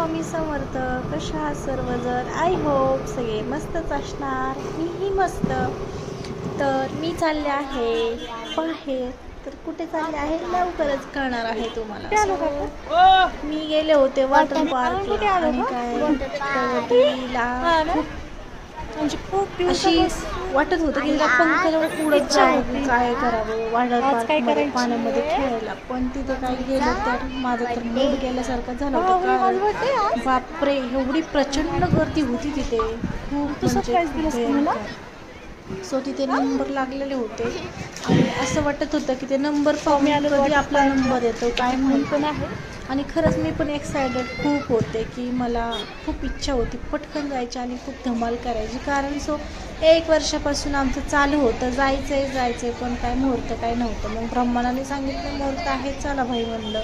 स्वामी समर्थ. कशा आहात सर्वजण? आय होप सगळे मस्तच असणार. मीही मस्त. तर मी चालले आहे बाहेर. तर कुठे चालले आहे लवकरच कळणार आहे तुम्हाला. मी गेले होते वॉटर पार्कला आणि काय प्रगतीला खूप अशी वाटत होतं की तिला पंखावर उडत जावं, काय करावं वॉटर पार्कमध्ये पाण्यामध्ये खेळायला. पण तिथे काय गेलं तर माझं तर मूड गेल्यासारखं झालं होतं. बापरे, एवढी प्रचंड गर्दी होती तिथे. खूप म्हणजे सो तिथे नंबर लागलेले होते आणि असं वाटत होतं की ते नंबर पाहून कधी आपला नंबर येतो काय माहीत पण आहे. आणि खरंच मी पण एक्सायटेड खूप होते की मला खूप इच्छा होती पटकन जायची आणि खूप धमाल करायची. कारण 1 वर्षापासून आमचं चालू होतं जायचं पण काय मुहूर्त काय नव्हतं. मग ब्रह्मांडाने सांगितलं मुहूर्त आहे, चला भाई म्हणलं.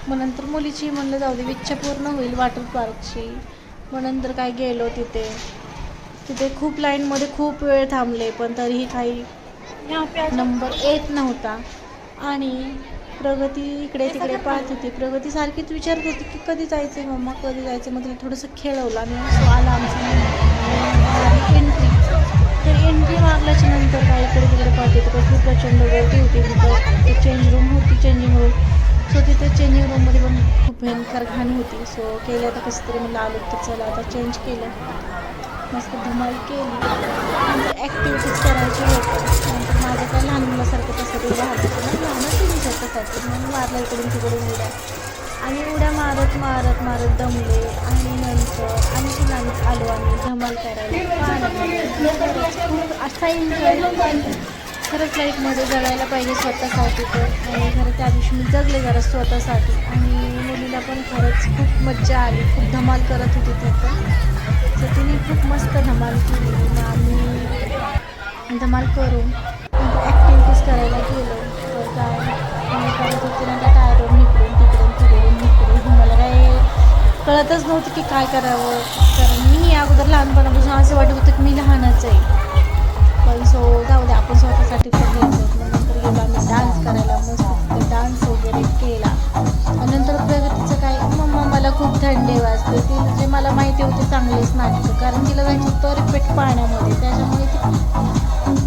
मग नंतर मुलीची म्हणलं जाऊ दे, इच्छा पूर्ण होईल वॉटर पार्कची. मग नंतर काय गेलो तिथे खूप लाईनमध्ये खूप वेळ थांबले पण तरीही काही नंबर येत नव्हता. आणि प्रगती इकडे तिकडे पाहत होती. प्रगती सारखीच विचारत होती की कधी जायचं मम्मा, कधी जायचं. मग तिला थोडंसं खेळवलं आणि आला आमचं एंट्री. तर एंट्री मारल्याच्या नंतर काय इकडे तिकडे पाहते तर कसली प्रचंड गर्दी होती. तिथं चेंज रूम होती, चेंजिंग रूम. सो तिथे चेंजिंग रूममध्ये पण खूप भयंकर घाण होती. सो केलं आता कसं तरी मला आलो तर चला आता चेंज केलं, मस्त धमाल केली. नंतर ॲक्टिव्हिटीज करायची होतं. नंतर माझं काय लहान मुलासारखं तसं ते झालं नाही, लहानच मी स्वतःसाठी म्हणून मारला इकडून तिकडून उड्या. आणि उड्या मारत मारत मारत दमले आणि नंतर आणखीन आलो आम्ही धमाल करायला. खूप असा एन्जॉय खरंच लाईफमध्ये जगायला पाहिजे स्वतःसाठी. तर आणि खरं त्या दिवशी मी जगले जरा स्वतःसाठी. आणि मुलीला पण खरंच खूप मज्जा आली, खूप धमाल करत होती ती पण. तर तिने खूप मस्त धमाल केली. मग आम्ही धमाल करून ॲक्टिव्हिटीज करायला गेलो. तर काय आम्ही करत होते ना त्या टायरवरून इकडून मला काय कळतच नव्हतं की काय करावं. कारण मी अगोदर लहानपणापासून असं वाटत होतं की मी लहानच आहे. पण जाऊ दे, आपण स्वतःसाठी तर घ्यायचं. मग नंतर गेलो आम्ही डान्स करायला, मस्त डान्स वगैरे केला. आणि नंतर प्रगतीचं काय, मम्मा मला खूप थंडी वाजते. ती म्हणजे मला माहिती होते चांगलेच नाटकं, कारण तिला जायचं होतं रिपीट पाण्यामध्ये. त्याच्यामुळे ती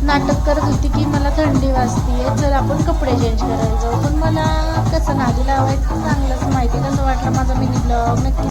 नाटक करत होती की मला थंडी वाजते, चल आपण कपडे चेंज करायला जाऊ. पण मला कसं नादी लावायचं चांगलंच माहिती. कसं वाटलं माझा मिनी ब्लॉग नक्की